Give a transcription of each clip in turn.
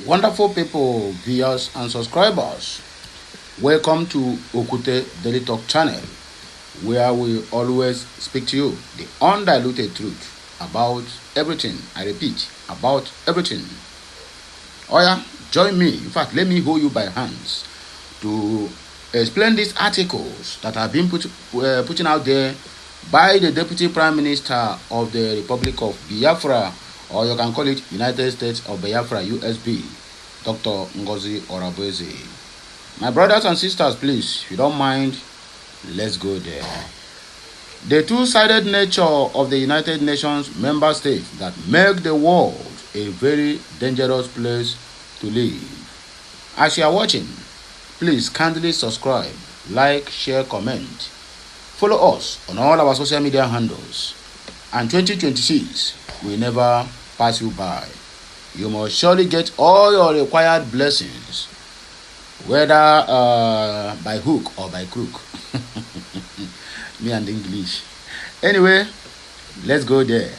Wonderful people, viewers and subscribers, welcome to Okute Daily Talk channel, where we always speak to you the undiluted truth about everything. I repeat, about everything. Oh yeah, join me. In fact, let me hold you by hands to explain these articles that have been putting out there by the Deputy Prime Minister of the Republic of Biafra, or you can call it United States of Biafra, USB, Dr. Ngozi Orabueze. My brothers and sisters, please, if you don't mind, let's go there. The two-sided nature of the United Nations member states that make the world a very dangerous place to live. As you are watching, please kindly subscribe, like, share, comment. Follow us on all our social media handles. And 2026 will never pass you by. You must surely get all your required blessings, whether by hook or by crook. Me and English. Anyway, let's go there.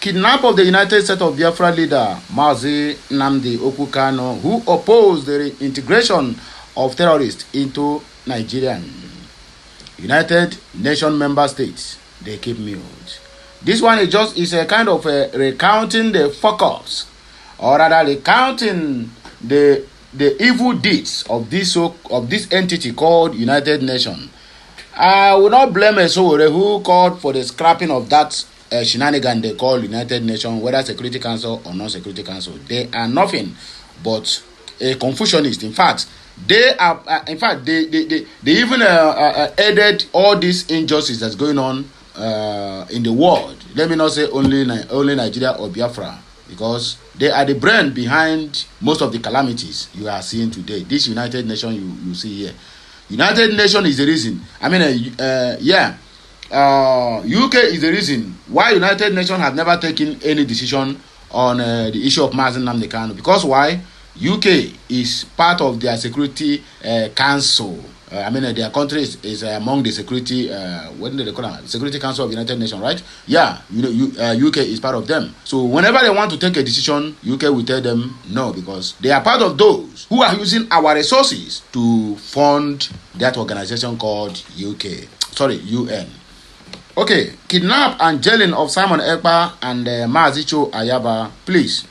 Kidnap of the United States of Biafra leader Mazi Nnamdi Okukano, who opposed the reintegration of terrorists into Nigerian. United Nations member states, they keep mute. This one is a kind of recounting the focus, or rather recounting the evil deeds of this entity called United Nations. I will not blame a soul who called for the scrapping of that shenanigan they call United Nations, whether Security Council or non-Security Council. They are nothing but a Confucianist. In fact, they even aided all these injustices that's going on in the world. Let me not say only Nigeria or Biafra, because they are the brain behind most of the calamities you are seeing today. This United Nations you see here, United Nations is the reason. UK is the reason why United Nations have never taken any decision on the issue of Mazi Nnamdi Kanu. Because why? UK is part of their Security Council. Their country is among the Security. What do they call it? Security Council of the United Nations, right? Yeah, UK is part of them. So whenever they want to take a decision, UK will tell them no, because they are part of those who are using our resources to fund that organization called UN. Okay, kidnap and jailing of Simon Ekpa and Mazicho Ayaba. Please,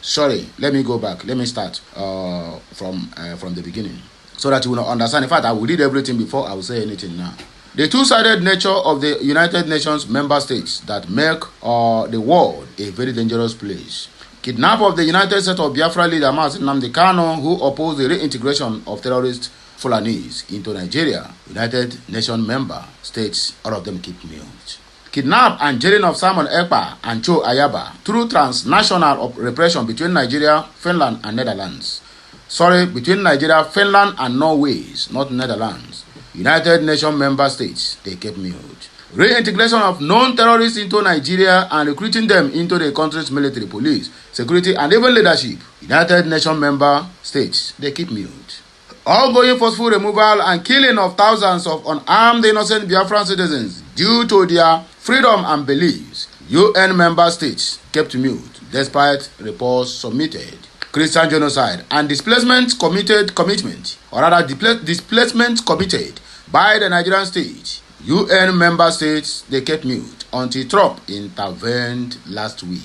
let me go back. Let me start from the beginning, so that you will understand. In fact, I will read everything before I will say anything now. The two-sided nature of the United Nations member states that make the world a very dangerous place. Kidnap of the United States of Biafra leader Mazi Nnamdi Kanu, who opposed the reintegration of terrorist Fulanis into Nigeria. United Nations member states, all of them keep mute. Kidnap and jailing of Simon Ekpa and Cho Ayaba through transnational repression between Nigeria, Finland, and Netherlands. Between Nigeria, Finland, and Norway, not Netherlands. United Nations member states, they kept mute. Reintegration of known terrorists into Nigeria and recruiting them into the country's military, police, security, and even leadership. United Nations member states, they keep mute. Ongoing forceful removal and killing of thousands of unarmed innocent Biafran citizens due to their freedom and beliefs. UN member states kept mute despite reports submitted. Christian genocide and displacement committed by the Nigerian state. UN member states, they kept mute until Trump intervened last week.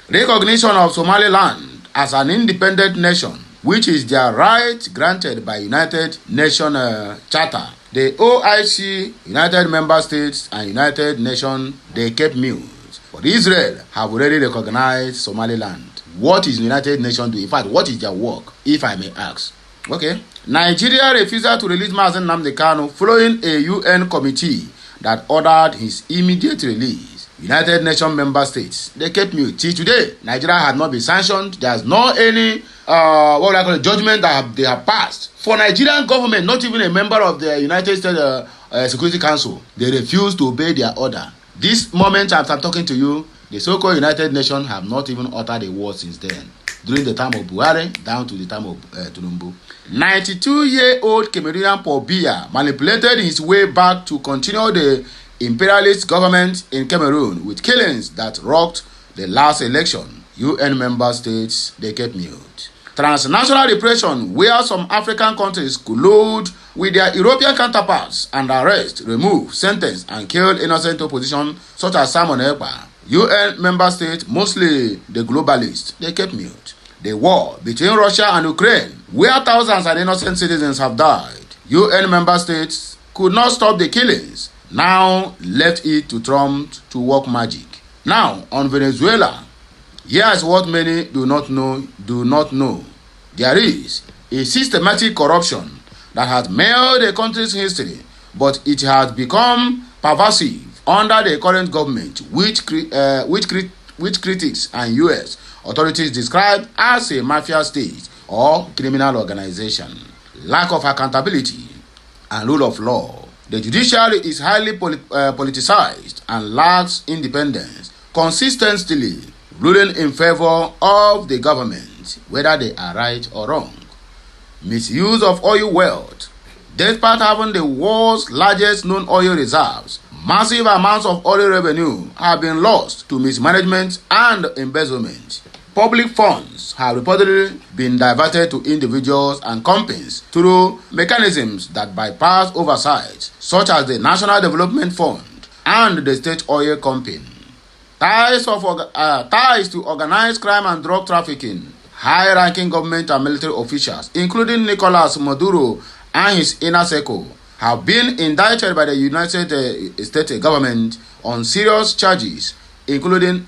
Recognition of Somaliland as an independent nation, which is their right granted by United Nations Charter. The OIC, United Member States, and United Nations, they kept mute. But Israel have already recognized Somaliland. What is United Nations doing? In fact, what is their work, if I may ask? Okay. Nigeria refused to release Mazi Nnamdi Kanu following a UN committee that ordered his immediate release. United Nations member states, they kept mute. Till today, Nigeria has not been sanctioned. There's no any judgment that they have passed. For Nigerian government, not even a member of the United States Security Council, they refuse to obey their order. This moment as I'm talking to you, the so-called United Nations have not even uttered a word since then. During the time of Buhari, down to the time of Tinubu. 92-year-old Cameroonian Paul Biya manipulated his way back to continue the imperialist government in Cameroon with killings that rocked the last election. UN member states, they kept mute. transnational repression where some African countries collude with their European counterparts and arrest, remove, sentence, and kill innocent opposition such as Simon Ekpa. UN member states, mostly the globalists, they kept mute. The war between Russia and Ukraine, where thousands of innocent citizens have died, UN member states could not stop the killings, now left it to Trump to work magic. Now, on Venezuela, here is what many do not know. There is a systematic corruption that has marred the country's history, but it has become pervasive under the current government, which critics and US authorities describe as a mafia state or criminal organization. Lack of accountability and rule of law. The judiciary is highly politicized and lacks independence, consistently ruling in favor of the government, whether they are right or wrong. Misuse of oil wealth. Despite having the world's largest known oil reserves, massive amounts of oil revenue have been lost to mismanagement and embezzlement. Public funds have reportedly been diverted to individuals and companies through mechanisms that bypass oversight, such as the National Development Fund and the State Oil Company. Ties to organized crime and drug trafficking. High-ranking government and military officials, including Nicolas Maduro and his inner circle, have been indicted by the United States government on serious charges, including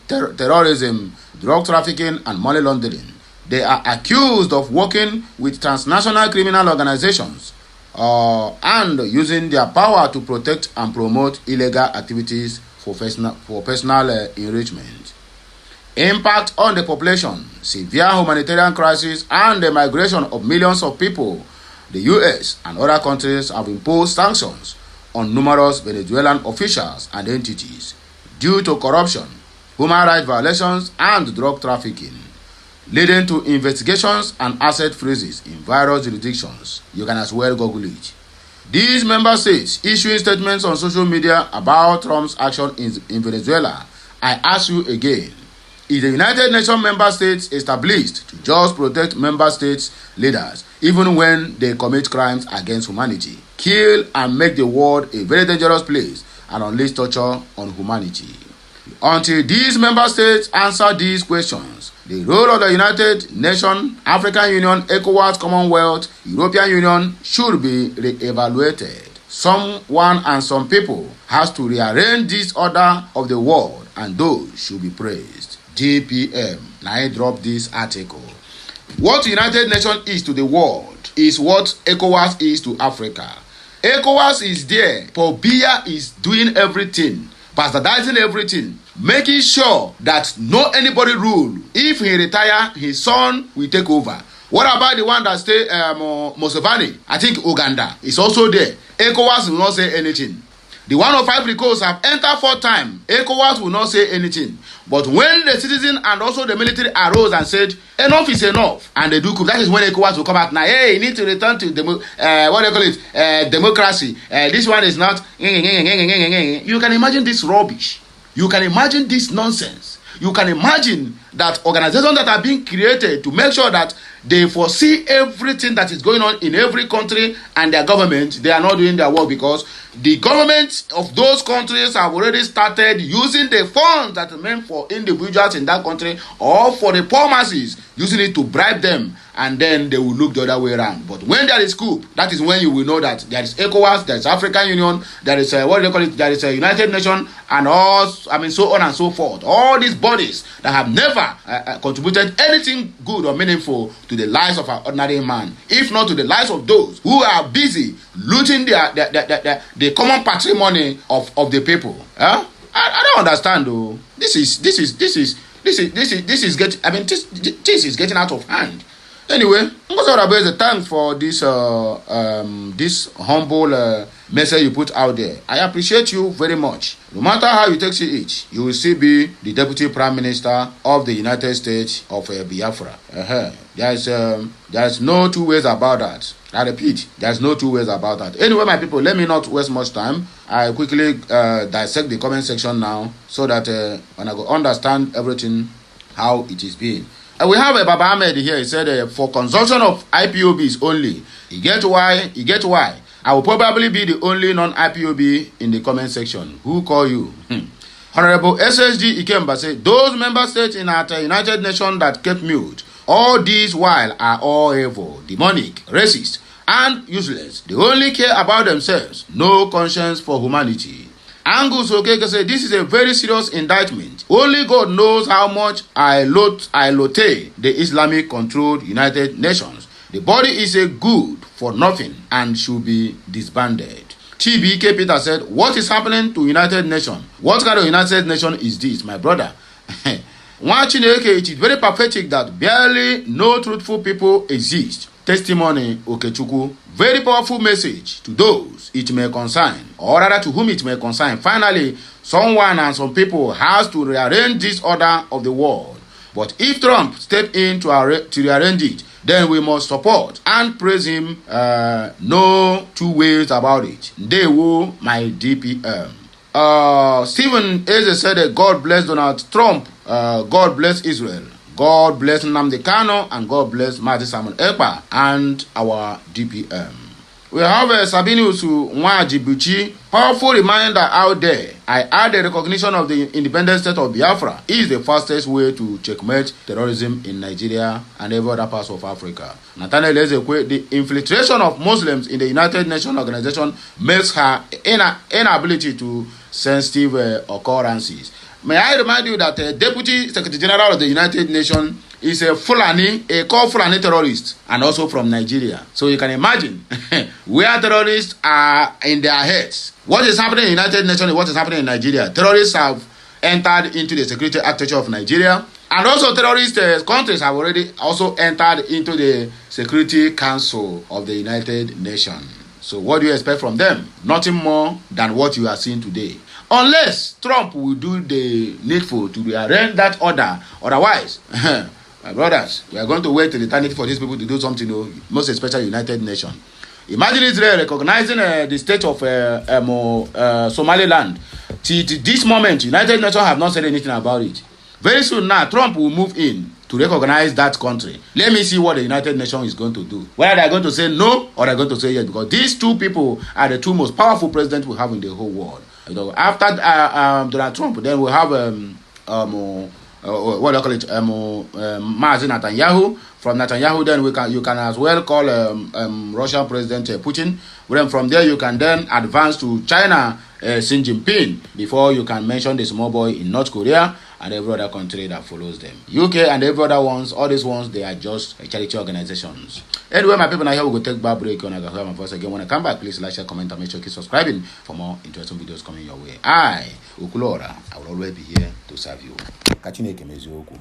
terrorism, drug trafficking, and money laundering. They are accused of working with transnational criminal organizations and using their power to protect and promote illegal activities for personal enrichment. Impact on the population, severe humanitarian crisis, and the migration of millions of people. The US and other countries have imposed sanctions on numerous Venezuelan officials and entities due to corruption, human rights violations, and drug trafficking, leading to investigations and asset freezes in various jurisdictions. You can as well Google it. These member states issuing statements on social media about Trump's action in Venezuela. I ask you again, is the United Nations member states established to just protect member states leaders even when they commit crimes against humanity, kill and make the world a very dangerous place and unleash torture on humanity? Until these member states answer these questions, the role of the United Nations, African Union, ECOWAS, Commonwealth, European Union should be re-evaluated. Someone and some people has to rearrange this order of the world, and those should be praised. JPM, now I drop this article. What the United Nations is to the world is what ECOWAS is to Africa. ECOWAS is there, Paul Biya is doing everything, bastardizing everything, making sure that no anybody rule. If he retire, his son will take over. What about the one that stay Museveni? I think Uganda is also there. ECOWAS will not say anything. The 105 recalls have entered 4 times. ECOWAS will not say anything. But when the citizen and also the military arose and said, enough is enough, and they do coup, that is when ECOWAS will come out now. Hey, you need to return to democracy. This one is not. You can imagine this rubbish. You can imagine this nonsense. You can imagine that organizations that are being created to make sure that they foresee everything that is going on in every country and their government, they are not doing their work because the governments of those countries have already started using the funds that are meant for individuals in that country or for the poor masses, using it to bribe them, and then they will look the other way around. But when there is coup, that is when you will know that there is ECOWAS, there is African Union, there is there is a United Nations, and all, so on and so forth. All these bodies that have never contributed anything good or meaningful to the lives of an ordinary man, if not to the lives of those who are busy looting the common patrimony of the people. I don't understand though. This is getting out of hand. Anyway, thanks for this humble message you put out there. I appreciate you very much. No matter how you take it, you will still be the Deputy Prime Minister of the United States of Biafra. There's no two ways about that. I repeat, there's no two ways about that. Anyway, my people, let me not waste much time. I quickly dissect the comment section now so that when I go understand everything how it is being. We have a Baba Ahmed here. He said for consumption of IPOBs only. You get why? I will probably be the only non-IPOB in the comment section. Who call you? Honorable SSG Ikemba said, those member states in our United Nations that kept mute, all these while are all evil, demonic, racist, and useless. They only care about themselves, no conscience for humanity. Angus Okeke said, this is a very serious indictment. Only God knows how much I loathe the Islamic-controlled United Nations. The body is a good for nothing and should be disbanded. TBK Peter said, what is happening to United Nations? What kind of United Nation is this, my brother? It is very pathetic that barely no truthful people exist. Testimony Okechukwu. Very powerful message to those it may concern, or rather to whom it may concern. Finally, someone and some people has to rearrange this order of the world. But if Trump step in to rearrange it, then we must support and praise him. No two ways about it. They will my DPM. Stephen Eze said, God bless Donald Trump. God bless Israel. God bless Nnamdi Kanu, and God bless Mazi Simon Ekpa and our DPM. We have Sabinus Nwajibuchi, powerful reminder out there. I add the recognition of the independent state of Biafra is the fastest way to checkmate terrorism in Nigeria and every other parts of Africa. Nathaniel Ezekwe, the infiltration of Muslims in the United Nations organization makes her inability to sensitive occurrences. May I remind you that Deputy Secretary General of the United Nations is a called Fulani terrorist, and also from Nigeria. So you can imagine where terrorists are in their heads. What is happening in the United Nations and what is happening in Nigeria. Terrorists have entered into the security architecture of Nigeria, and also terrorist countries have already also entered into the Security Council of the United Nations. So what do you expect from them? Nothing more than what you are seeing today. Unless Trump will do the needful to rearrange that order. Otherwise, my brothers, we are going to wait till eternity for these people to do something, most especially United Nations. Imagine Israel recognizing the state of Somaliland. Till this moment, United Nations have not said anything about it. Very soon now, Trump will move in to recognize that country. Let me see what the United Nations is going to do. Whether they are going to say no or they are going to say yes, because these two people are the two most powerful presidents we have in the whole world. After Donald Trump, then we have what do you call it? Mazi Netanyahu. From Netanyahu, then you can as well call Russian President Putin. Then from there you can then advance to China, Xi Jinping, before you can mention the small boy in North Korea and every other country that follows them. UK and every other ones, all these ones, they are just charity organizations. Anyway, my people, now here we go take back break. When I go my voice again, when I come back, please like, share, comment, and make sure you keep subscribing for more interesting videos coming your way. I, Ukulora, I will always be here to serve you. Catch you next time.